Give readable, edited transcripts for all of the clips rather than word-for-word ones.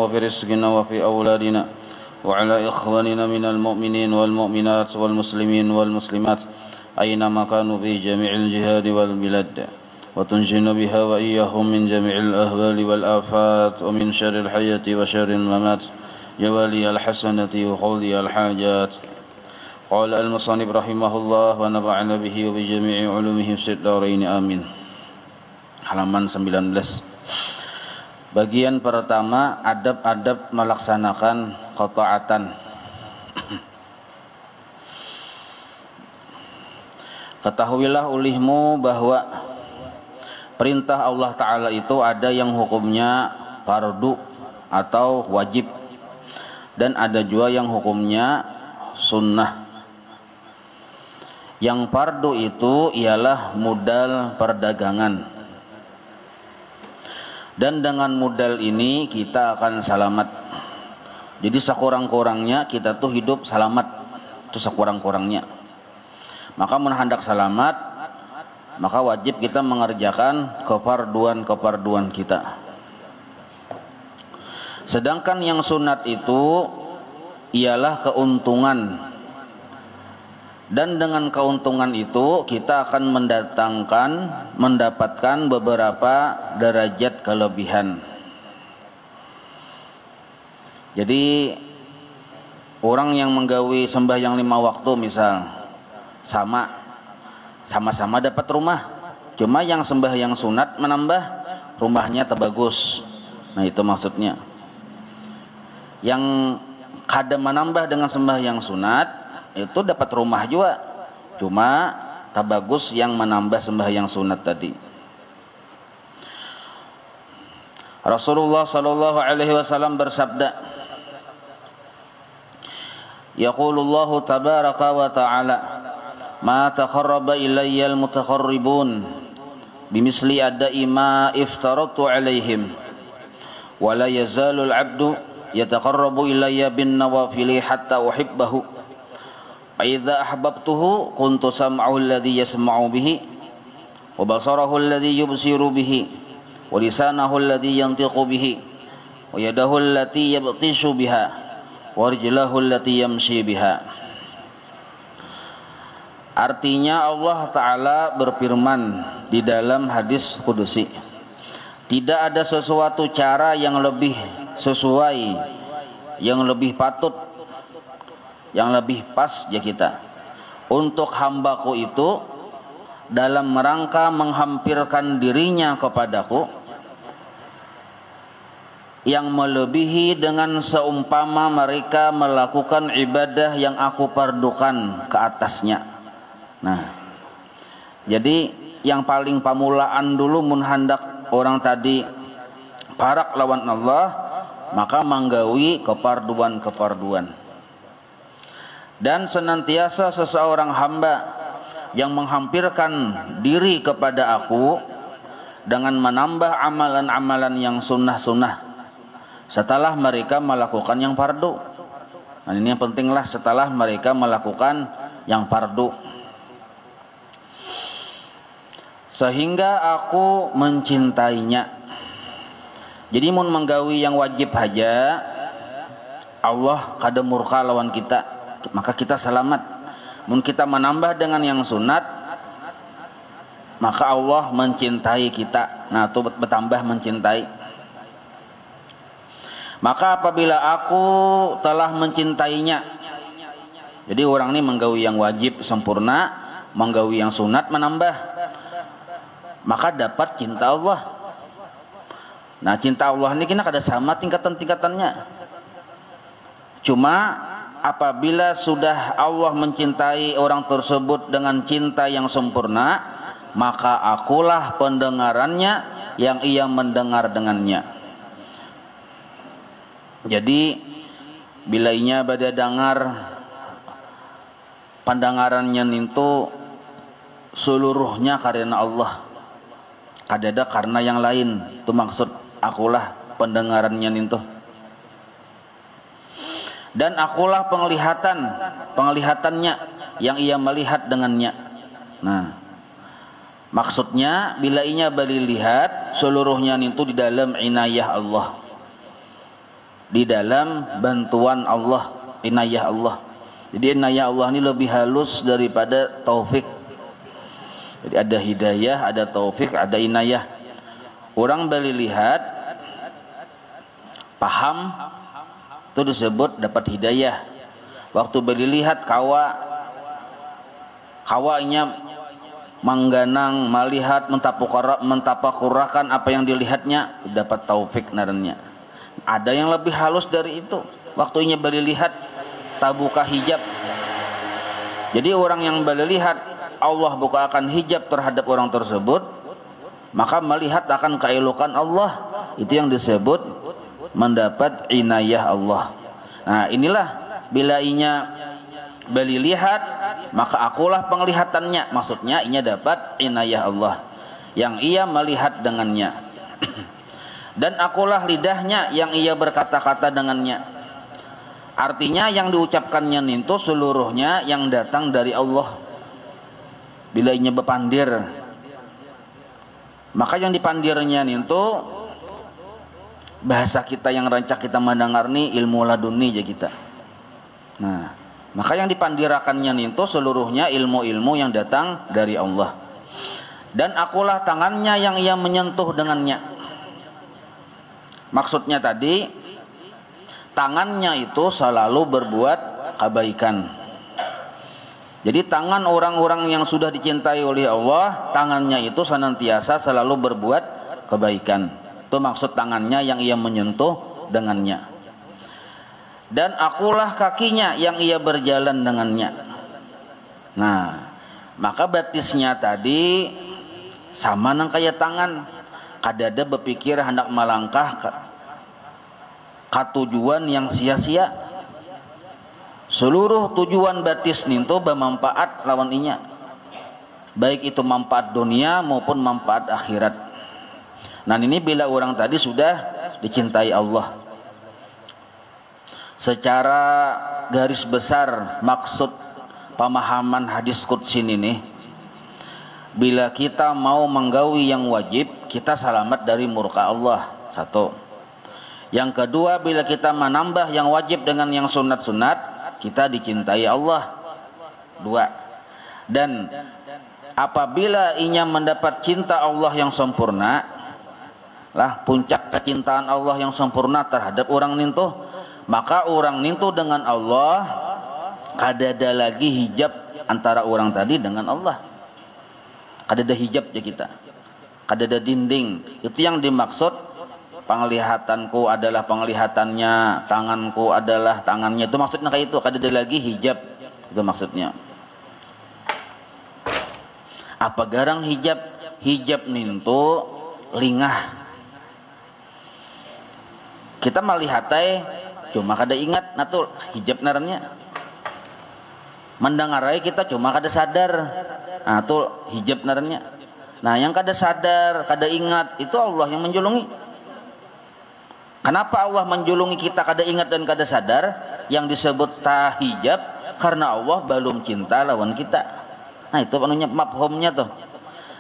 وفي رزقنا وفي أولادنا وعلى إخواننا من المؤمنين والمؤمنات والمسلمين والمسلمات أينما كانوا في جميع الجهاد والبلاد وتنجينا بها وإياهم من جميع الأهوال والآفات ومن شر الحياة وشر الممات يا ولي الحسنة وقضي الحاجات. قال المصنف رحمه الله ونفعنا به وبجميع علومه في الدارين آمين. Halaman 19. Bagian pertama, adab-adab melaksanakan qataatan. Ketahuilah olehmu bahwa perintah Allah Ta'ala itu ada yang hukumnya fardu atau wajib, dan ada juga yang hukumnya sunnah. Yang fardu itu ialah modal perdagangan, dan dengan modal ini kita akan selamat. Jadi sekurang-kurangnya kita tuh hidup selamat, itu sekurang-kurangnya. Maka menhendak selamat, maka wajib kita mengerjakan kefarduan kita. Sedangkan yang sunat itu ialah keuntungan, dan dengan keuntungan itu kita akan mendapatkan beberapa derajat kelebihan. Jadi orang yang menggawi sembahyang 5 waktu misal, sama-sama dapat rumah. Cuma yang sembahyang sunat menambah rumahnya terbagus. Nah itu maksudnya. Yang kada menambah dengan sembahyang sunat itu dapat rumah juga, cuma tak bagus yang menambah sembahyang sunat tadi. Rasulullah sallallahu alaihi wasallam bersabda, yaqulullahu tabaraka wa ta'ala, ma taqarraba ilayya al-mutaqarribun bimisli adai ma iftaratu alaihim wa la yazalu al-'abdu yataqarrabu ilayya bin nawafili hatta uhibbahu. Idza ahbabtuhu kuntu sam'ahu alladhi yasma'u bihi wa basarahu alladhi yubsiru bihi wa lisanahu alladhi yantiqu bihi wa yadahu allati yabtishu biha wa rijlahu allati yamshi biha. Artinya Allah Ta'ala berfirman di dalam hadis kudusi, tidak ada sesuatu cara yang lebih sesuai, yang lebih patut, yang lebih pas ya kita untuk hambaku itu dalam rangka menghampirkan dirinya kepadaku yang melebihi dengan seumpama mereka melakukan ibadah yang aku fardukan ke atasnya. Nah, jadi yang paling pamulaan dulu mun hendak orang tadi parak lawan Allah, maka manggawi kefarduan. Dan senantiasa seseorang hamba yang menghampirkan diri kepada aku dengan menambah amalan-amalan yang sunnah-sunnah setelah mereka melakukan yang fardu. Nah, ini yang pentinglah, setelah mereka melakukan yang fardu, sehingga aku mencintainya. Jadi mun menggawi yang wajib haja, Allah kada murka lawan kita, maka kita selamat. Mun kita menambah dengan yang sunat, maka Allah mencintai kita. Nah, itu bertambah mencintai. Maka apabila aku telah mencintainya, jadi orang ini menggawi yang wajib sempurna, menggawi yang sunat menambah, maka dapat cinta Allah. Nah, cinta Allah ini kena kada sama tingkatan-tingkatannya. Cuma apabila sudah Allah mencintai orang tersebut dengan cinta yang sempurna, maka akulah pendengarannya, yang ia mendengar dengannya. Jadi bila inya bada dengar pandangarannya nintu seluruhnya karena Allah, kadada karena yang lain. Itu maksud akulah pendengarannya nintu. Dan akulah penglihatannya yang ia melihat dengannya. Nah, maksudnya bila inya bali lihat seluruhnya itu di dalam inayah Allah, di dalam bantuan Allah, inayah Allah. Jadi inayah Allah ini lebih halus daripada taufik. Jadi ada hidayah, ada taufik, ada inayah. Orang bali lihat, paham, itu disebut dapat hidayah. Waktu bali lihat kawanya mengganang, melihat, mentapakurakan apa yang dilihatnya, dapat taufik narannya. Ada yang lebih halus dari itu. Waktunya bali lihat, tabuka hijab. Jadi orang yang bali lihat, Allah bukakan hijab terhadap orang tersebut, maka melihat akan keelokan Allah. Itu yang disebut mendapat inayah Allah. Nah, inilah bila inya bali lihat, maka akulah penglihatannya. Maksudnya inya dapat inayah Allah yang ia melihat dengannya. Dan akulah lidahnya yang ia berkata-kata dengannya. Artinya yang diucapkannya itu seluruhnya yang datang dari Allah. Bila inya bepandir, maka yang dipandirnya itu bahasa kita yang rancak kita mendengar nih ilmu laduni aja kita. Nah, maka yang dipandirakannya itu seluruhnya ilmu-ilmu yang datang dari Allah. Dan akulah tangannya yang ia menyentuh dengannya. Maksudnya tadi, tangannya itu selalu berbuat kebaikan. Jadi tangan orang-orang yang sudah dicintai oleh Allah, tangannya itu senantiasa selalu berbuat kebaikan. Itu maksud tangannya yang ia menyentuh dengannya. Dan akulah kakinya yang ia berjalan dengannya. Nah, maka batisnya tadi sama nang kaya tangan. Kadada berpikir hendak melangkah ke tujuan yang sia-sia. Seluruh tujuan batis nintu bermanfaat lawan inya. Baik itu manfaat dunia maupun manfaat akhirat. Nah, ini bila orang tadi sudah dicintai Allah. Secara garis besar maksud pemahaman hadis qudsi ini, bila kita mau menggawi yang wajib, kita selamat dari murka Allah. Satu. Yang kedua, bila kita menambah yang wajib dengan yang sunat-sunat, kita dicintai Allah. Dua. Dan apabila inya mendapat cinta Allah yang sempurna, lah puncak kecintaan Allah yang sempurna terhadap orang nintu, maka orang nintu dengan Allah kadada lagi hijab antara orang tadi dengan Allah. Kadada hijab ya kita, kadada dinding. Itu yang dimaksud penglihatanku adalah penglihatannya, tanganku adalah tangannya. Itu maksudnya kayak itu, kadada lagi hijab. Itu maksudnya. Apa garang hijab? Hijab nintu lingah. Kita melihatai cuma kada ingat natul hijab narannya. Mendengarai kita cuma kada sadar. Nah, itu hijab narannya. Nah, yang kada sadar, kada ingat itu Allah yang menjulungi. Kenapa Allah menjulungi kita kada ingat dan kada sadar? Yang disebut tahijab karena Allah belum cinta lawan kita. Nah, itu anunya mafhumnya tuh.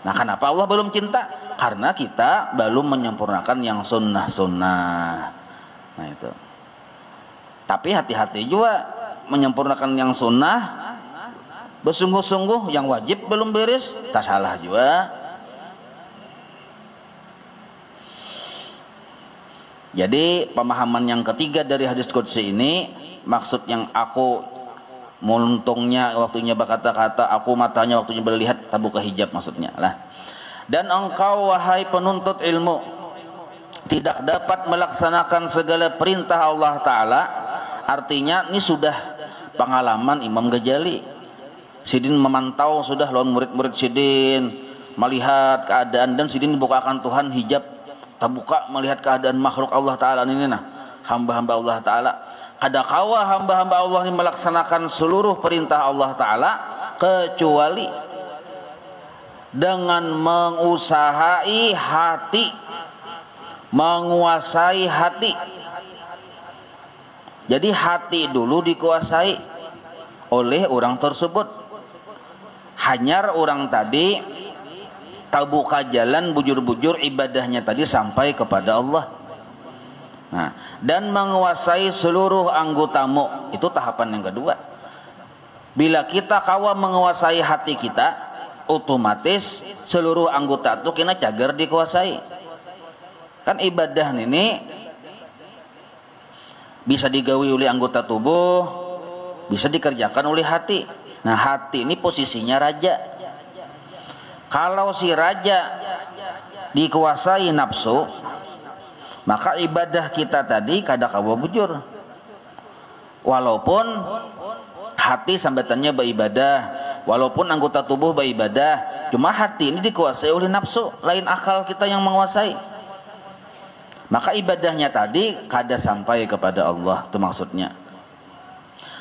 Nah, kenapa Allah belum cinta? Karena kita belum menyempurnakan yang sunnah-sunnah. Nah, itu. Tapi hati-hati juga menyempurnakan yang sunnah, bersungguh-sungguh yang wajib belum beres, tak salah juga. Jadi pemahaman yang ketiga dari hadis qudsi ini, maksud yang aku muntungnya waktunya berkata-kata, aku matanya waktunya melihat, tabuka hijab maksudnya lah. Dan engkau wahai penuntut ilmu tidak dapat melaksanakan segala perintah Allah Ta'ala. Artinya ini sudah pengalaman Imam Ghazali. Sidin memantau sudah lawan murid-murid Sidin, melihat keadaan, dan Sidin dibukakan Tuhan hijab terbuka melihat keadaan makhluk Allah Ta'ala ini, nah hamba-hamba Allah Ta'ala. Kadakawa hamba-hamba Allah ini melaksanakan seluruh perintah Allah Ta'ala kecuali dengan mengusahai hati, menguasai hati. Jadi hati dulu dikuasai oleh orang tersebut. Hanyar orang tadi terbuka jalan bujur-bujur ibadahnya tadi sampai kepada Allah. Nah, dan menguasai seluruh anggotamu, itu tahapan yang kedua. Bila kita kawa menguasai hati kita, otomatis seluruh anggota itu kena cager dikuasai. Kan ibadah ini bisa digawi oleh anggota tubuh, bisa dikerjakan oleh hati. Nah, hati ini posisinya raja. Kalau si raja dikuasai nafsu, maka ibadah kita tadi kadakawa bujur. Walaupun hati sambatannya beribadah, walaupun anggota tubuh beribadah, cuma hati ini dikuasai oleh nafsu, lain akal kita yang menguasai. Maka ibadahnya tadi kada sampai kepada Allah, itu maksudnya.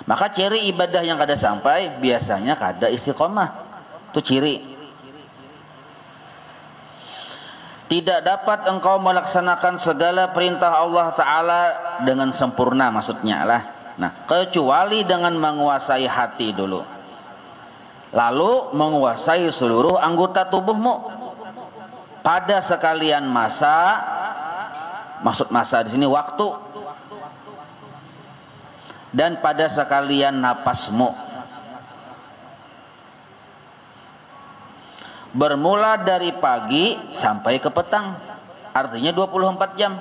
Maka ciri ibadah yang kada sampai biasanya kada istiqomah. Itu ciri. Tidak dapat engkau melaksanakan segala perintah Allah Ta'ala dengan sempurna, maksudnya lah. Nah, kecuali dengan menguasai hati dulu, lalu menguasai seluruh anggota tubuhmu pada sekalian masa. Maksud masa di sini waktu, dan pada sekalian napasmu. Bermula dari pagi sampai ke petang, artinya 24 jam.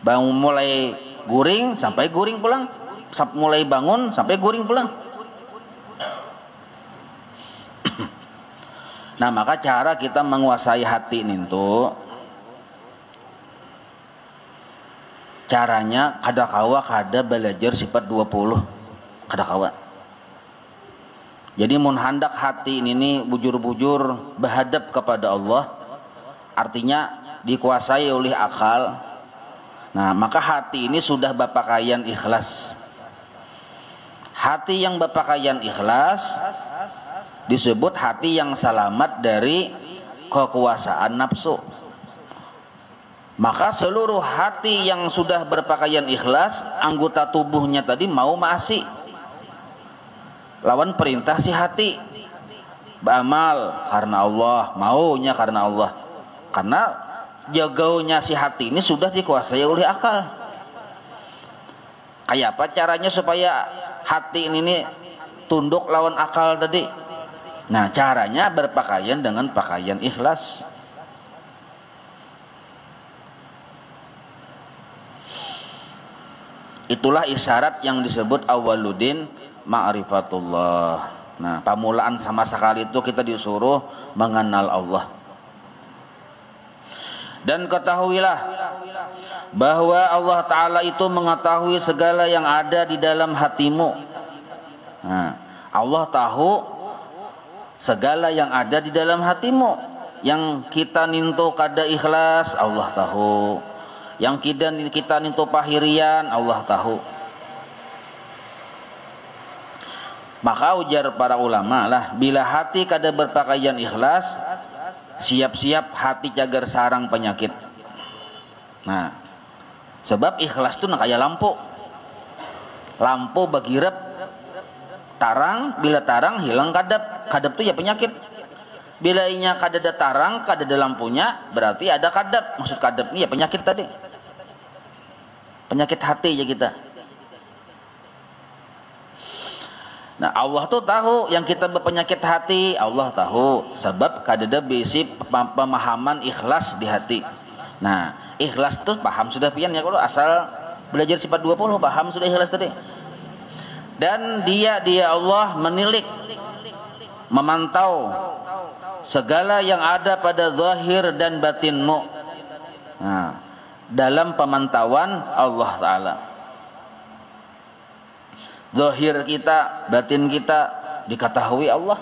Bangun mulai guring sampai guring pulang, mulai bangun sampai guring pulang. Nah, maka cara kita menguasai hati ini tuh, caranya kadakawa kada belajar sifat 20, kadakawa. Jadi mun handak hati ini bujur-bujur berhadap kepada Allah, artinya dikuasai oleh akal. Nah, maka hati ini sudah berpakaian ikhlas. Hati yang berpakaian ikhlas disebut hati yang selamat dari kekuasaan nafsu. Maka seluruh hati yang sudah berpakaian ikhlas, anggota tubuhnya tadi mau maasi lawan perintah si hati, beramal karena Allah, maunya karena Allah. Karena jagaunya si hati ini sudah dikuasai oleh akal. Kayak apa caranya supaya hati ini tunduk lawan akal tadi? Nah, caranya berpakaian dengan pakaian ikhlas. Itulah isyarat yang disebut awaludin ma'rifatullah. Nah, pamulaan sama sekali itu kita disuruh mengenal Allah. Dan ketahuilah bahwa Allah Ta'ala itu mengetahui segala yang ada di dalam hatimu. Nah, Allah tahu segala yang ada di dalam hatimu. Yang kita nintu kada ikhlas, Allah tahu. Yang kita nintu pahirian, Allah tahu. Maka ujar para ulama lah, bila hati kada berpakaian ikhlas, siap-siap hati cagar sarang penyakit. Nah, sebab ikhlas itu nak kayak lampu. Lampu bagirep, tarang, bila tarang hilang kadap. Kadap itu ya penyakit. Bila inya kada ada tarang, kada ada lampunya, berarti ada kadap. Maksud kadap ini ya penyakit tadi. Penyakit hati ya kita. Nah, Allah tuh tahu yang kita berpenyakit hati, Allah tahu. Sebab kada ada bisi pemahaman ikhlas di hati. Nah, ikhlas tuh paham sudah pian ya, kalau asal belajar sifat 20 paham sudah ikhlas tadi. Dan dia Allah menilik, memantau segala yang ada pada zahir dan batinmu. Nah, dalam pemantauan Allah Ta'ala, zahir kita, batin kita diketahui Allah.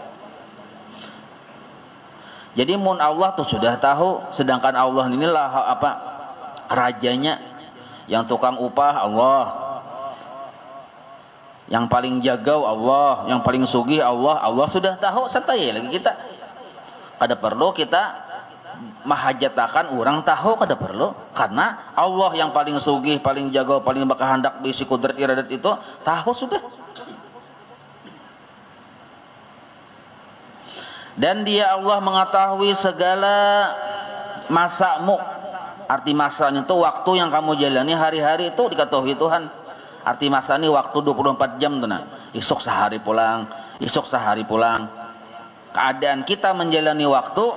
Jadi mun Allah tuh sudah tahu, sedangkan Allah inilah apa? Rajanya, yang tukang upah Allah, yang paling jagau Allah, yang paling sugih Allah. Allah sudah tahu, sataya lagi kita. Kada perlu kita mahajatakan orang tahu, kada perlu, karena Allah yang paling sugih, paling jagau, paling bakahandak bisi kudrat iradat itu tahu sudah. Dan dia Allah mengetahui segala masamu. Arti masanya itu waktu yang kamu jalani hari-hari itu diketahui Tuhan. Arti masa ini waktu 24 jam tuh nah. Esok sehari pulang, esok sehari pulang. Keadaan kita menjalani waktu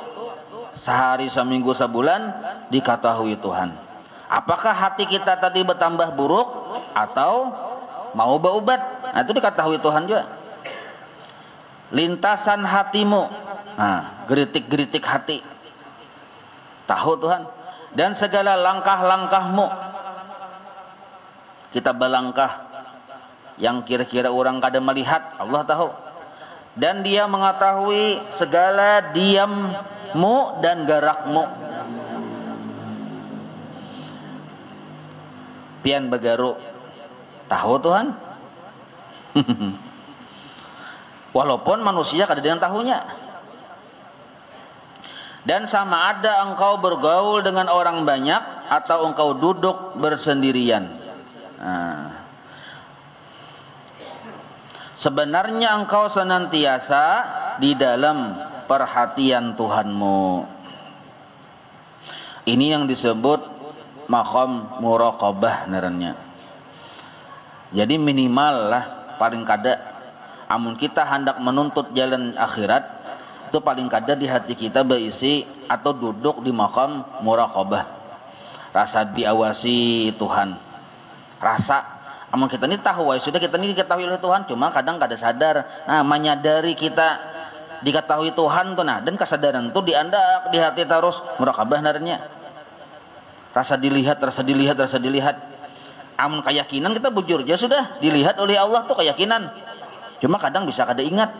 sehari, seminggu, sebulan diketahui Tuhan. Apakah hati kita tadi bertambah buruk atau mau berobat? Nah, itu diketahui Tuhan juga. Lintasan hatimu, nah, geritik-geritik hati, tahu Tuhan. Dan segala langkah-langkahmu, kita berlangkah yang kira-kira orang kada melihat, Allah tahu. Dan dia mengetahui segala diammu dan gerakmu. Pian bagaru, tahu Tuhan. Walaupun manusia kada dengan tahunya. Dan sama ada engkau bergaul dengan orang banyak atau engkau duduk bersendirian. Nah, sebenarnya engkau senantiasa di dalam perhatian Tuhanmu. Ini yang disebut maqam muraqabah narannya. Jadi minimal lah paling kada amun kita hendak menuntut jalan akhirat, itu paling kada di hati kita berisi atau duduk di maqam muraqabah. Rasa diawasi Tuhan. Rasa amun kita ini tahu, sudah kita ini diketahui oleh Tuhan, cuma kadang kada sadar. Nah, menyadari kita diketahui Tuhan tuh nah, dan kesadaran itu diandak di hati terus muraqabah narnya. Rasa dilihat, rasa dilihat, rasa dilihat. Amun keyakinan kita bujur ya sudah dilihat oleh Allah tuh keyakinan. Cuma kadang bisa kada ingat.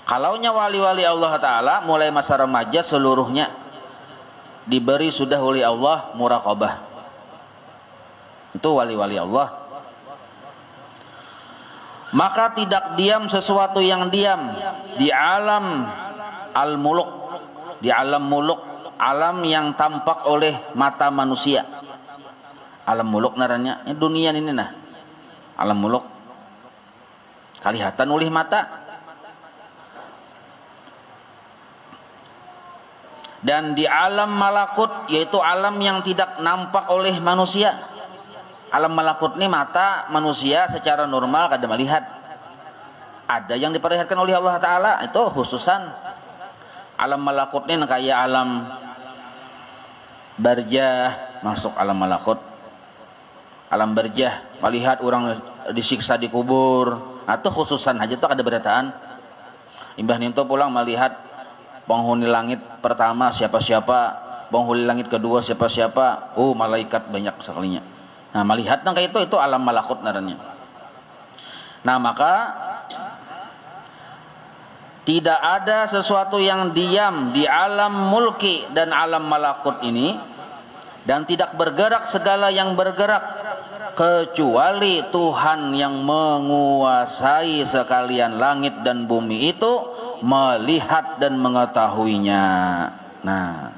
Kalaunya wali-wali Allah Ta'ala mulai masa remaja seluruhnya diberi sudah oleh Allah muraqabah. Itu wali-wali Allah. Maka tidak diam sesuatu yang diam di alam al-muluk, di alam muluk, alam yang tampak oleh mata manusia. Alam muluk naranya, ini dunia ini nah. Alam muluk kelihatan oleh mata. Dan di alam malakut, yaitu alam yang tidak nampak oleh manusia. Alam malakut ini mata manusia secara normal kada melihat. Ada yang diperlihatkan oleh Allah Ta'ala, itu khususan. Alam malakut ini kayak alam barzah, masuk alam malakut. Alam barzah, melihat orang disiksa di kubur, atau khususan aja tuh ada berataan. Imbah ninto pulang melihat penghuni langit pertama siapa-siapa, penghuni langit kedua siapa-siapa. Oh, malaikat banyak sekalinya. Nah, melihat nang kayak itu alam malakut naranya. Nah, maka tidak ada sesuatu yang diam di alam mulki dan alam malakut ini, dan tidak bergerak segala yang bergerak kecuali Tuhan yang menguasai sekalian langit dan bumi itu melihat dan mengetahuinya. Nah,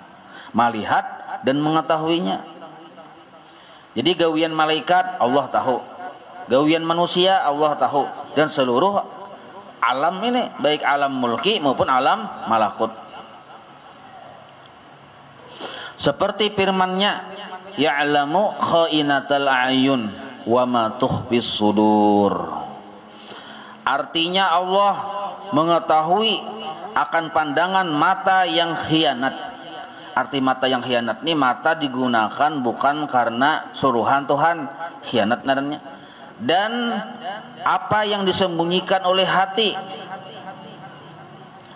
melihat dan mengetahuinya. Jadi gawian malaikat Allah tahu, gawian manusia Allah tahu, dan seluruh alam ini baik alam mulki maupun alam malakut. Seperti firman-Nya, ya'lamu kha'inatal a'yun wa ma tukhfis sudur. Artinya Allah mengetahui akan pandangan mata yang khianat. Arti mata yang khianat ini mata digunakan bukan karena suruhan Tuhan, khianat naranya. Dan apa yang disembunyikan oleh hati.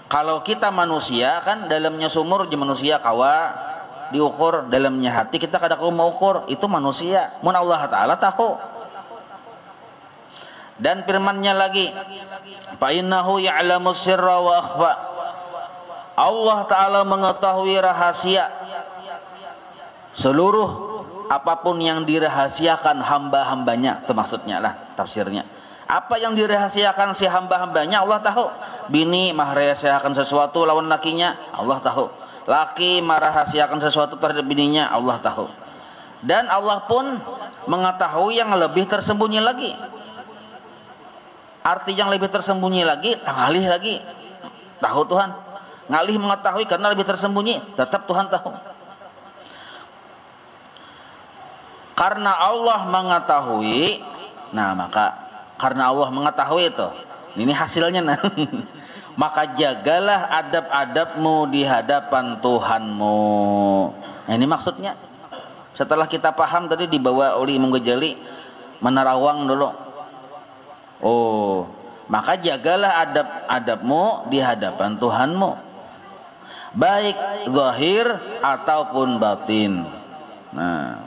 Kalau kita manusia kan dalamnya sumur je manusia kawa diukur, dalamnya hati kita kada mau ukur, itu manusia. Mun Allah Ta'ala tahu. Dan firman-Nya lagi, fa innahu ya'lamu sirra wa akhfa. Allah Ta'ala mengetahui rahasia seluruh apapun yang dirahasiakan hamba-hambanya. Itu maksudnya lah tafsirnya. Apa yang dirahasiakan si hamba-hambanya Allah tahu. Bini merahasiakan sesuatu lawan lakinya, Allah tahu. Laki merahasiakan sesuatu terhadap bininya, Allah tahu. Dan Allah pun mengetahui yang lebih tersembunyi lagi. Arti yang lebih tersembunyi lagi, ngalih lagi. Tahu Tuhan. Ngalih mengetahui karena lebih tersembunyi, tetap Tuhan tahu. Karena Allah mengetahui, nah maka karena Allah mengetahui itu, ini hasilnya nah. Maka jagalah adab-adabmu di hadapan Tuhanmu. Nah, ini maksudnya. Setelah kita paham tadi dibawa oleh Imam Ghazali menerawang dulu. Oh, maka jagalah adab-adabmu di hadapan Tuhanmu, baik zahir ataupun batin. Nah,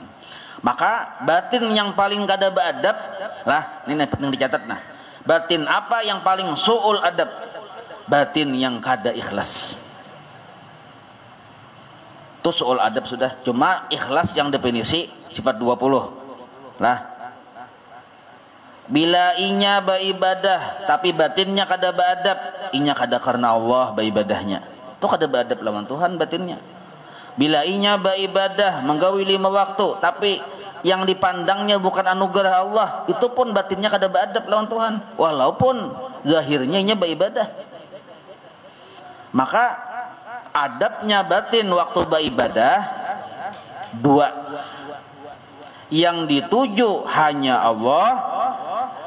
maka batin yang paling kada beadab lah, ini penting dicatat nah. Batin apa yang paling su'ul adab? Batin yang kada ikhlas. Itu su'ul adab sudah. Cuma ikhlas yang definisi sifat 20 lah. Bila inya beribadah tapi batinnya kada beadab, inya kada karena Allah beribadahnya. Itu kada beadab lawan Tuhan batinnya. Bila inya beribadah menggawi 5 waktu tapi yang dipandangnya bukan anugerah Allah, itu pun batinnya kada beadab lawan Tuhan. Walaupun zahirnya inya beribadah. Maka adabnya batin waktu beribadah 2. Yang dituju hanya Allah,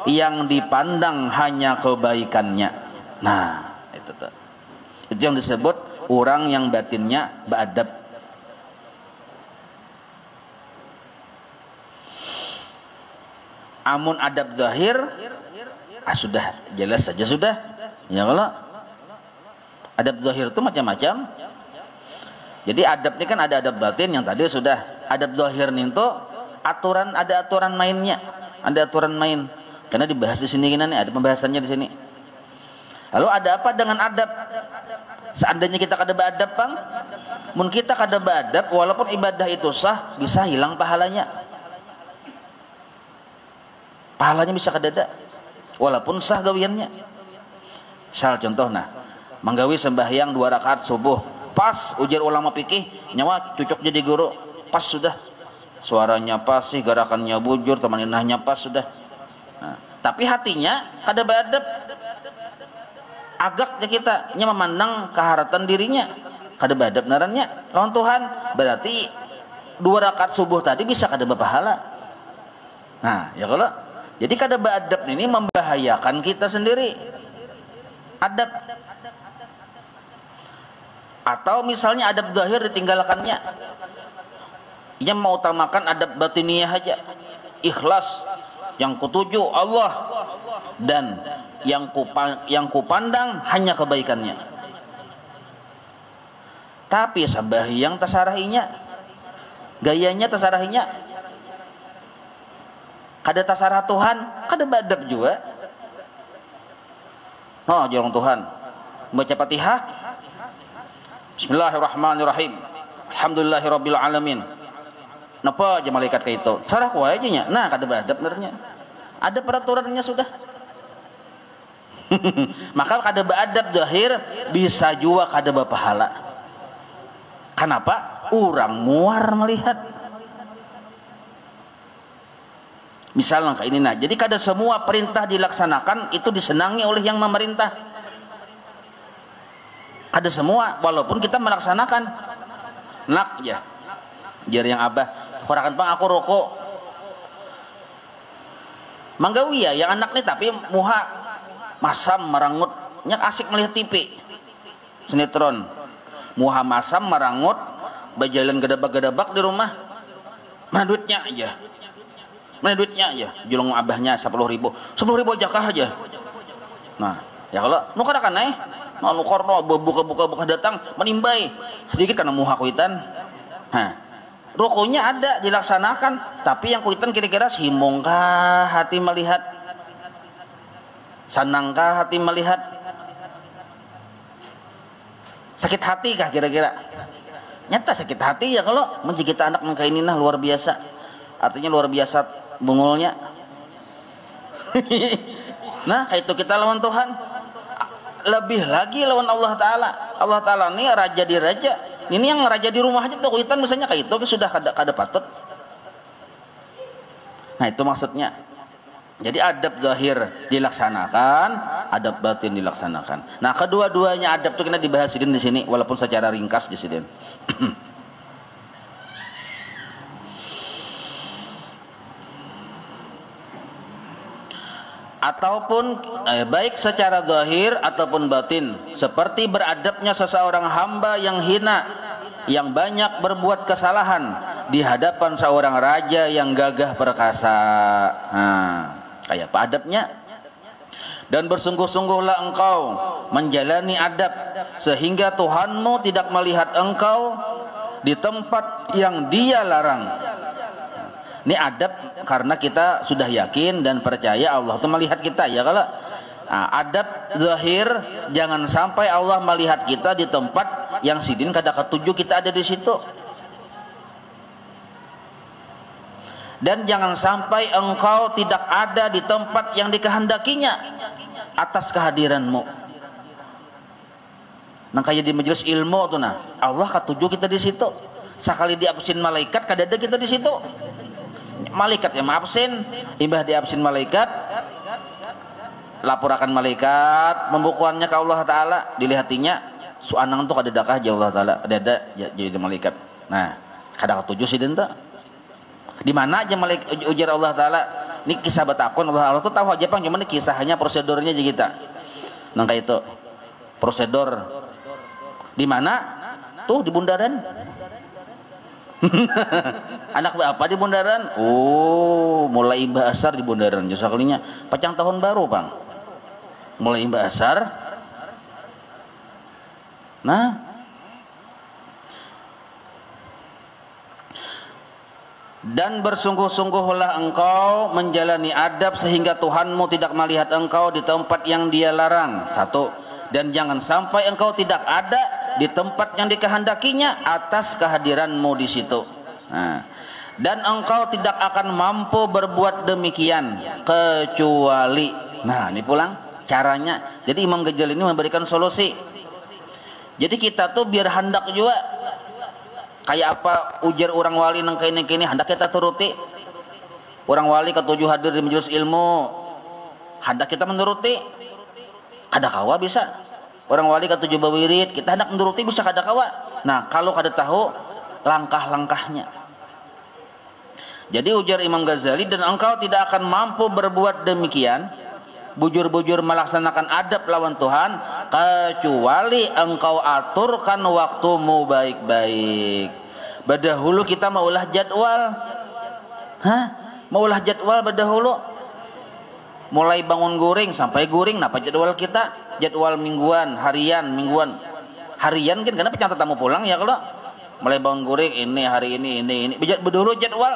yang dipandang hanya kebaikannya. Nah, itu tuh. Itu yang disebut orang yang batinnya beadab. Amun adab zahir, sudah jelas saja sudah. Ya kalau adab zahir itu macam-macam. Jadi adab ini kan ada adab batin yang tadi sudah. Adab zahir itu aturan, ada aturan mainnya, ada aturan main. Karena dibahas di sini nih, ada pembahasannya di sini. Lalu ada apa dengan adab? Seandainya kita kada beadab, Bang, mun kita kada beadab, walaupun ibadah itu sah, bisa hilang pahalanya. Pahalanya bisa kadada, walaupun sah gawiannya. Misal contoh nah, menggawi sembahyang 2 rakaat subuh, pas ujar ulama fikih, nyawa cucuk jadi guru, pas sudah. Suaranya pas sih, gerakannya bujur, temaninahnya pas sudah. Nah, tapi hatinya kada beadab. Agaknya kita nya memandang keharatan dirinya, kada beadab narannya lawan Tuhan. Berarti 2 rakaat subuh tadi bisa kada berpahala. Nah, ya kalau jadi kada beadab ini membahayakan kita sendiri. Adab. Atau misalnya adab zahir ditinggalkannya. Ia mengutamakan adab batiniyah aja. Ikhlas. Yang kutuju Allah, dan yang kupandang hanya kebaikannya. Tapi sembahyang tasarahinya, gayanya tasarahinya kada tasarah Tuhan, kada beadab juga. Oh, jorong Tuhan baca Fatihah, Bismillahirrahmanirrahim, Alhamdulillahirabbil alamin. Napa aja malaikat kayak itu? Sarah wae aja nya. Nah, kada beadab benernya. Ada peraturannya sudah. Maka kada beadab zahir bisa juga kada berpahala. Kenapa? Orang muar melihat. Misalnya kayak ini nah. Jadi kada semua perintah dilaksanakan itu disenangi oleh yang memerintah. Kada semua, walaupun kita melaksanakan. Nak ya. Jar yang abah korakan Bang aku rokok. Manggawi ya yang anak nih tapi muha masam merangut nyak asik melihat TV sinetron. Muha masam merangut berjalan gedabak-gedabak di rumah. Mana duitnya aja. Mana duitnya aja. Julung abahnya 10.000. 10.000 jakah aja. Nah, ya kalau nu kada kan nu korno buka datang menimbai sedikit karena muha kuitan. Hah. Rukunya ada dilaksanakan, tapi yang kuitan kira-kira simongkah hati melihat. Senangkah hati melihat? Sakit hati kah kira-kira? Nyata sakit hati ya kalau menjadi anak mengkain ini nah luar biasa. Artinya luar biasa bungulnya. Nah, itu kita lawan Tuhan. Lebih lagi lawan Allah Ta'ala. Allah Ta'ala ini raja di raja. Ini yang raja di rumah aja tuh kuitan misalnya kayak itu sudah kada patut. Nah, itu maksudnya. Jadi adab zahir dilaksanakan, adab batin dilaksanakan. Nah, kedua-duanya adab itu kena dibahas di sini walaupun secara ringkas di sini. Ataupun baik secara zahir ataupun batin, seperti beradabnya seseorang hamba yang hina, yang banyak berbuat kesalahan di hadapan seorang raja yang gagah perkasa. Nah, kayak apa adabnya? Dan bersungguh-sungguhlah engkau menjalani adab sehingga Tuhanmu tidak melihat engkau di tempat yang Dia larang. Ini adab karena kita sudah yakin dan percaya Allah itu melihat kita ya kalau adab zahir jangan sampai Allah melihat kita di tempat yang sidin kada ketujuh kita ada di situ. Dan jangan sampai engkau tidak ada di tempat yang dikehendakinya atas kehadiranmu. Nah kayak di majelis ilmu tuh nah Allah ketujuh kita di situ. Sekali diabsen malaikat kada ada kita di situ. Malaikat yang absen, imbah diabsen malaikat, laporakan malaikat, pembukuannya ke Allah Ta'ala, dilihatinya, suanang tuh kadadakah jauh Allah Ta'ala, ada jadi malaikat. Nah, kada ketujuh sih denta. Di mana aja malaikat ujar Allah Ta'ala, ini kisah batakon Allah tuh tahu aja pang, cuma ini kisahnya prosedurnya aja kita. Nah kayak itu, prosedur. Di mana? Tuh di bundaran. Anak apa di bundaran? Oh, mulai imbah asar di bundaran. Jasa kalinya pacang tahun baru, Bang. Mulai imbah asar. Nah, dan bersungguh-sungguhlah engkau menjalani adab sehingga Tuhanmu tidak melihat engkau di tempat yang Dia larang. Satu. Dan jangan sampai engkau tidak ada di tempat yang dikehendakinya atas kehadiranmu di situ. Nah, dan engkau tidak akan mampu berbuat demikian kecuali. Nah, ini pulang caranya. Jadi Imam Ghazali ini memberikan solusi. Jadi kita tuh biar hendak juga kayak apa ujar orang wali nang kini hendak kita turuti. Orang wali ketujuh hadir di majelis ilmu, hendak kita menuruti. Kada kawa bisa. Orang wali ketujuh bawirid, kita hendak menuruti bisa kada kawa. Nah, kalau kada tahu langkah-langkahnya. Jadi ujar Imam Ghazali, dan engkau tidak akan mampu berbuat demikian, bujur-bujur melaksanakan adab lawan Tuhan, kecuali engkau aturkan waktumu baik-baik. Berdahulu kita maulah jadwal. Maulah jadwal berdahulu. Mulai bangun guring sampai guring, napa jadwal kita? Jadwal mingguan, harian, mingguan. Harian kan karena pencatat tamu pulang ya kalau mulai bangun guring ini hari ini. Berdahulu jadwal.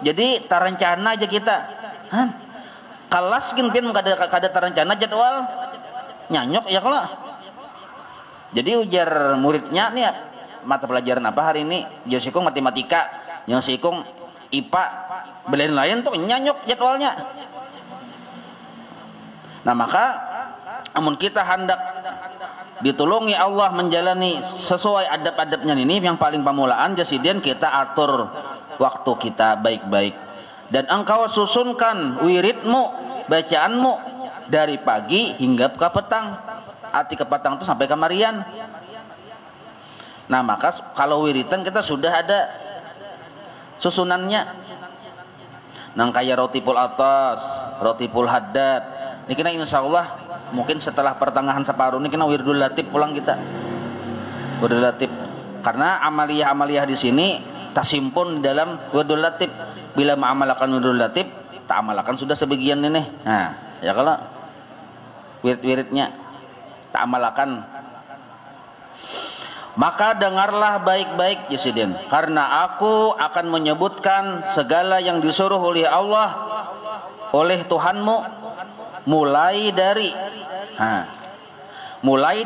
Jadi tarancana aja kita. Kelas kan kada tarancana jadwal. Nyanyok ya kalau. Jadi ujar muridnya nih mata pelajaran apa hari ini? Yang sikung matematika, yang sikung IPA, belain lain tuh nyanyok jadwalnya. Nah maka amun kita hendak ditolongi Allah menjalani sesuai adab-adabnya ini yang paling pamulaan jasidian kita atur waktu kita baik-baik. Dan engkau susunkan wiridmu, bacaanmu dari pagi hingga ke petang. Arti ke petang itu sampai kemarian. Nah maka kalau wiritan kita sudah ada susunannya. Nang kayak rotipul atas, rotipul haddad. Ini kena insya Allah mungkin setelah pertengahan separuh ini kena wirdul latif pulang kita. Wirdul latif. Karena amaliyah-amaliyah di sini tersimpun dalam wirdul latif. Bila mengamalkan wirdul latif, tak amalkan sudah sebagian ini. Nah, ya kalau wirid-wiridnya tak amalkan. Maka dengarlah baik-baik Yesidin, karena aku akan menyebutkan segala yang disuruh oleh Allah, oleh Tuhanmu, mulai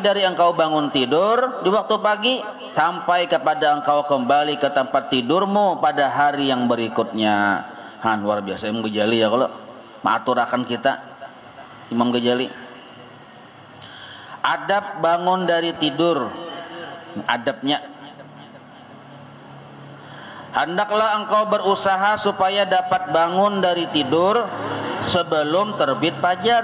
dari engkau bangun tidur di waktu pagi sampai kepada engkau kembali ke tempat tidurmu pada hari yang berikutnya. Luar biasa Imam Ghazali ya, kalau maaturakan kita Imam Ghazali. Adab bangun dari tidur, adabnya, hendaklah engkau berusaha supaya dapat bangun dari tidur sebelum terbit fajar.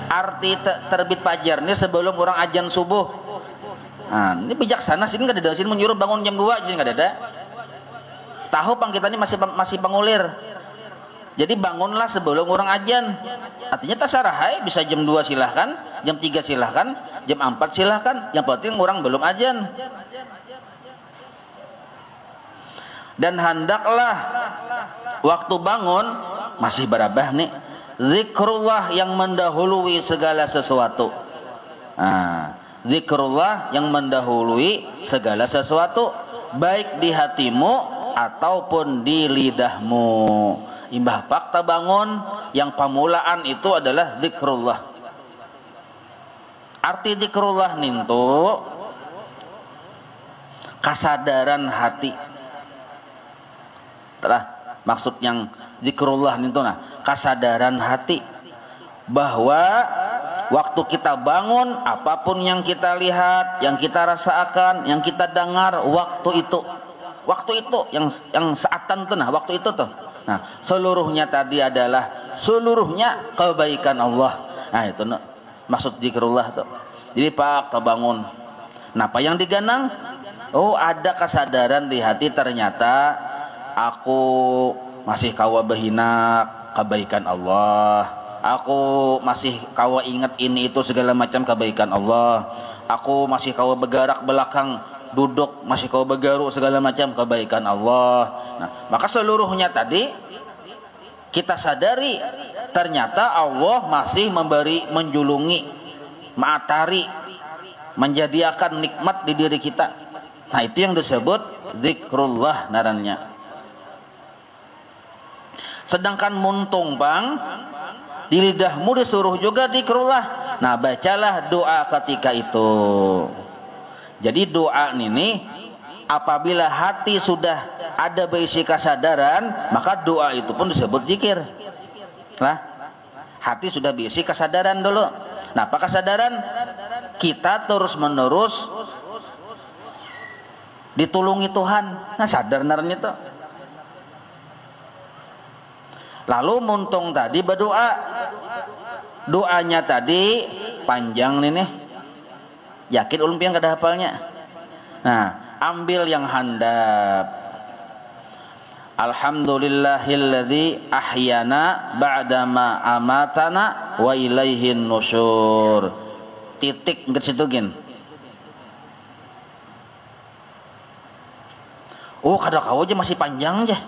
Arti terbit fajar ini sebelum orang azan subuh. Ini bijaksana sini nggak ada sini menyuruh bangun jam 2 jadi nggak ada. Tahu pang kita ini masih pengulir. Jadi bangunlah sebelum orang azan. Artinya tasarahai bisa jam 2 silahkan, jam 3 silahkan, jam 4 silahkan. Yang penting orang belum azan. Dan hendaklah waktu bangun masih berabah nih, zikrullah yang mendahului segala sesuatu. Zikrullah yang mendahului segala sesuatu, baik di hatimu ataupun di lidahmu. Imbah fakta bangun yang pamulaan itu adalah zikrullah. Arti zikrullah nintu kasadaran hati. Maksud yang zikrullah nintu kasadaran hati bahwa waktu kita bangun, apapun yang kita lihat, yang kita rasakan, yang kita dengar, waktu itu yang saatan tuh, waktu itu tuh. Seluruhnya tadi adalah seluruhnya kebaikan Allah. Itu maksud zikrullah tuh. Jadi pak terbangun. Apa yang diganang? Ada kesadaran di hati, ternyata aku masih kawa behina kebaikan Allah. Aku masih kawa ingat ini itu segala macam kebaikan Allah. Aku masih kawa bergerak belakang duduk, masih kau bergaru segala macam kebaikan Allah. Maka seluruhnya tadi kita sadari ternyata Allah masih memberi, menjulungi, matari, menjadikan nikmat di diri kita. Itu yang disebut zikrullah narannya. Sedangkan muntung bang, di lidahmu disuruh juga zikrullah. Bacalah doa ketika itu. Jadi doa ini apabila hati sudah ada berisi kesadaran, maka doa itu pun disebut zikir. Hati sudah berisi kesadaran dulu. Apa kesadaran? Kita terus menerus ditulungi Tuhan. Sadar naran itu. Lalu muntung tadi berdoa. Doanya tadi panjang nih. Yakin ulun pian kada hafalnya. Ambil yang handap. Alhamdulillahilladzi ahyana ba'dama amatana wa ilaihin nusyur. Titik ke situ gin. Kada kau aja masih panjang aja.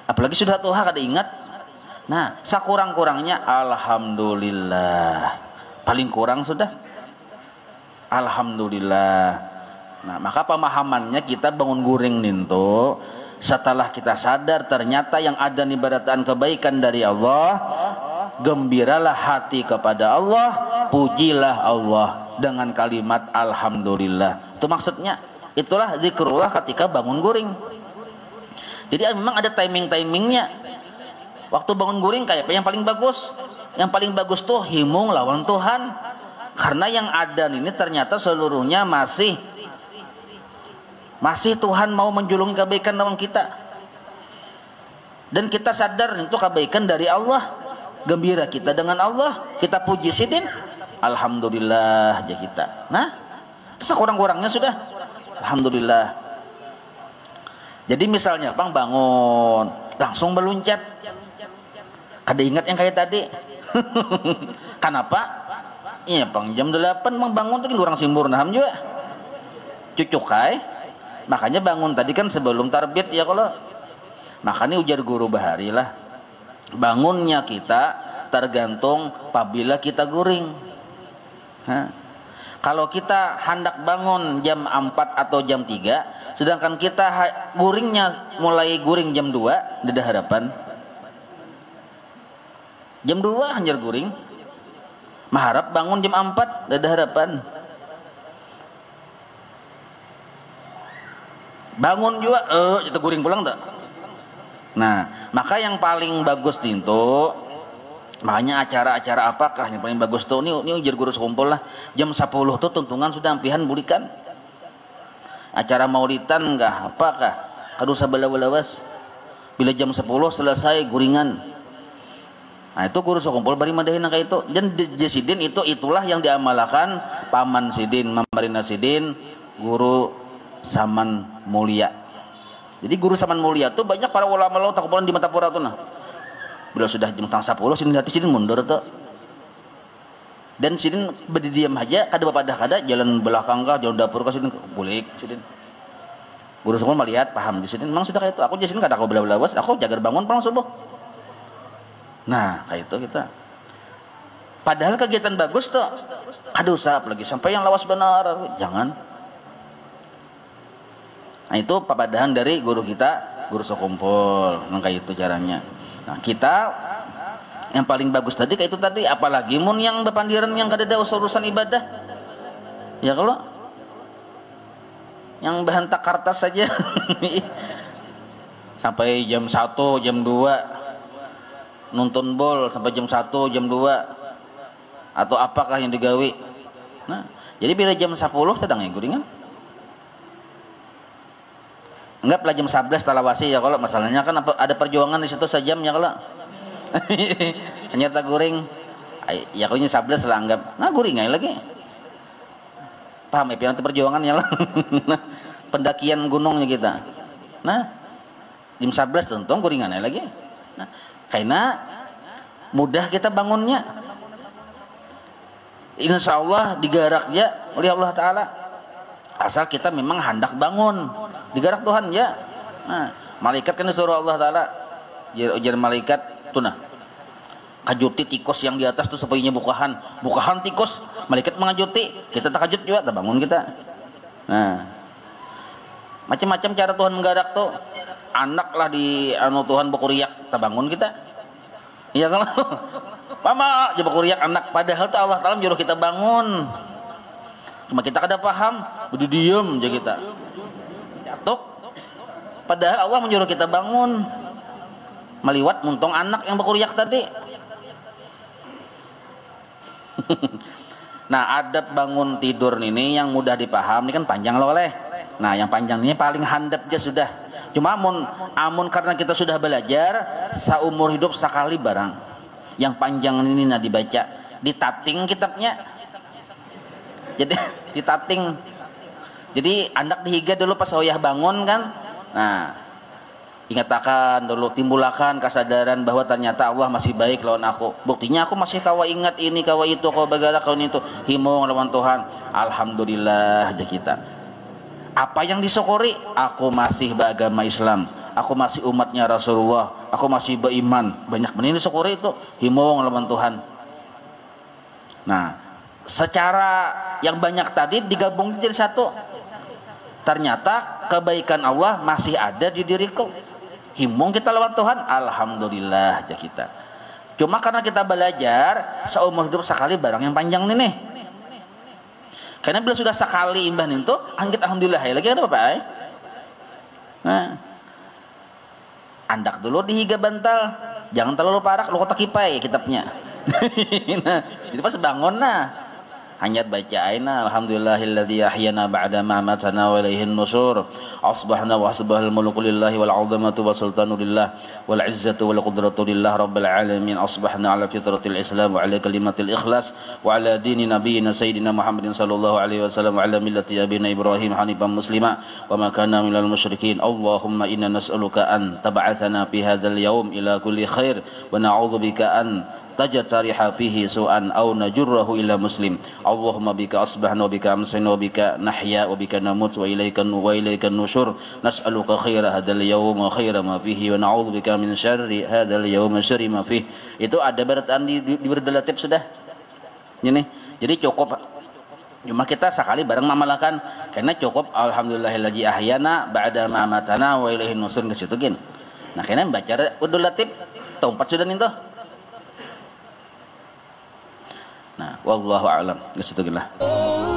Apalagi sudah tuha kada ingat. Sakurang-kurangnya alhamdulillah. Paling kurang sudah alhamdulillah. Maka pemahamannya kita bangun guring nintu, setelah kita sadar ternyata yang ada nibaratan kebaikan dari Allah, gembiralah hati kepada Allah, pujilah Allah dengan kalimat alhamdulillah. Itu maksudnya. Itulah zikrullah ketika bangun guring. Jadi memang ada timing-timingnya. Waktu bangun guring kayak apa yang paling bagus? Yang paling bagus tuh himung lawan Tuhan. Karena yang ada ini ternyata seluruhnya masih Tuhan mau menjulungi kebaikan dalam kita. Dan kita sadar itu kebaikan dari Allah. Gembira kita dengan Allah. Kita puji sidin. Alhamdulillah aja kita. Sekurang-kurangnya sudah. Alhamdulillah. Jadi misalnya bang bangun, langsung meluncat. Kada ingat yang kayak tadi. Kenapa? Iya bang, jam 8 bang bangun tuh orang simbur naham juga. Cucukai. Makanya bangun tadi kan sebelum terbit ya kalau. Makanya ujar guru bahari lah. Bangunnya kita tergantung apabila kita guring. Kalau kita hendak bangun jam 4 atau jam 3, sedangkan kita guringnya mulai guring jam 2, ada harapan. Jam 2 anjir guring. Maharap bangun jam 4, ada harapan. Bangun juga, itu guring pulang tak? Nah, maka yang paling bagus itu, makanya acara-acara apakah yang paling bagus tuh? Ini ujar guru sekumpul lah. Jam 10 tuh tuntungan sudah ampihan bulikan. Acara maulidan enggak apakah? Aduh sabala-balawas. Bila jam 10 selesai guringan. Nah, itu guru sekumpul bari madahin kayak itu. Dan di sidin itulah yang diamalkan paman sidin, mamarina sidin, guru Saman Mulia. Jadi guru Saman Mulia tuh banyak para ulama lo takupulan di Matapura tuh nah. Bila sudah jam 10 sidin hati sidin mundur tuh. Dan sidin berdiam aja kada bapak dah kada jalan belakang kah jalan dapur kah sidin bulik sidin. Guru semua melihat paham di sidin memang sudah kayak itu. Aku di sidin kada aku bela-belawas, aku jaga bangun pulang subuh. Nah, kayak itu kita. Padahal kegiatan bagus tuh. Aduh usah apalagi sampai yang lawas benar. Jangan. Nah, itu papadahan dari guru kita, guru sekumpul. Nah, kayak itu caranya. Nah, kita yang paling bagus tadi kayak itu tadi, apalagi mun yang bepandiran yang kada ada urusan ibadah. Ya kalau yang bahan tak kartas saja sampai jam 1, jam 2 nonton bol sampai jam 1, jam 2 atau apakah yang digawi. Nah, jadi bila jam 10 sedang ya guringan. Enggak pula jam 11 talawasi ya kalau masalahnya kan ada perjuangan di situ sejam ya kalau. Hanya tak guring. Ya kalau 11 lah anggap. Nah guring aja lagi. Paham ya yang perjuangan ya lah. Pendakian gunungnya kita. Nah, jam 11 tentu guringan aja lagi. Nah, karena mudah kita bangunnya. Insya Allah digaraknya oleh Allah Ta'ala. Asal kita memang hendak bangun. Digarak Tuhan ya. Nah, malaikat kan disuruh Allah Ta'ala. Ujar malaikat tuh nah. Kajuti tikus yang di atas tuh supaya bukahan. Bukahan tikus. Malaikat mengajuti. Kita takajut juga. Tak bangun kita. Nah. Macam-macam cara Tuhan menggarak tuh. Anak lah di Tuhan berkuriak. Tak bangun kita. Iya kalau. Mama aja berkuriak anak. Padahal tuh Allah Ta'ala menyuruh kita bangun. Cuma kita kada paham. Udah diem aja kita. Jatuh. Padahal Allah menyuruh kita bangun. Meliwat muntong anak yang berkuriak tadi. Nah, adab bangun tidur ini yang mudah dipaham ini kan panjang loh oleh. Nah, yang panjang ini paling handap aja sudah. Cuma amun karena kita sudah belajar seumur hidup sekali barang. Yang panjang ini nah dibaca, ditating kitabnya. Jadi ditating. Jadi anak dihiga dulu pas hoyah bangun kan. Nah, ingatakan dulu, timbulakan kesadaran bahwa ternyata Allah masih baik lawan aku. Buktinya aku masih kawa ingat ini, kawa itu, kawa bagala, kawa itu. Himung lawan Tuhan. Alhamdulillah aja kita. Apa yang disyukuri? Aku masih beragama Islam. Aku masih umatnya Rasulullah. Aku masih beriman. Banyak benih disyukuri itu. Himung lawan Tuhan. Nah, secara yang banyak tadi digabung jadi satu. Ternyata kebaikan Allah masih ada di diriku. Himung kita lawan Tuhan, alhamdulillah aja kita. Cuma karena kita belajar seumur hidup sekali barang yang panjang nih. Karena bila sudah sekali imbah itu, angkit alhamdulillah ya lagi ada apa? Nah, andak dulu dihiga bantal, jangan terlalu parak, lu kotak kipai kitabnya. Nah, itu pas bangun nah. Hanya baca aina alhamdulillahilladzi ahyana ba'da ma amatana wa ilaihin nusur asbahna wa asbahal mulku lillahi wal 'azamatu wa sultanu lillah wal 'izzatu wal qudratu lillah rabbil alamin asbahna ala fitratil islam wa ala kalimatil ikhlas wa ala dini nabiyyina sayyidina Muhammadin sallallahu alaihi wasallam wa ala millati abina Ibrahim hanifan muslima wa ma kana minal musyrikin Allahumma inna nas'aluka an tab'atsana fi hadzal yaum ila kulli khair wa na'udzubika an tajtariha fihi su'an aw najurrahu ila muslim Allahumma bika asbahna wa bika amsayna wa bika nahya wa bika namut wa ilayka nusyur nas'aluka khaira hadzal yawm wa khaira ma fihi wa na'udzu bika min syarri hadzal yawm wa syarri ma fihi. Itu ada barataan di berdelatif sudah ini. Jadi cukup cuma kita sekali bareng mamalkan karena cukup alhamdulillahilladzi ahyana ba'da ma amatana wa ilaihin nusur ke situ gin. Nah karena baca udul latif tempat sudah itu. wallahu a'lam. Astagfirullah.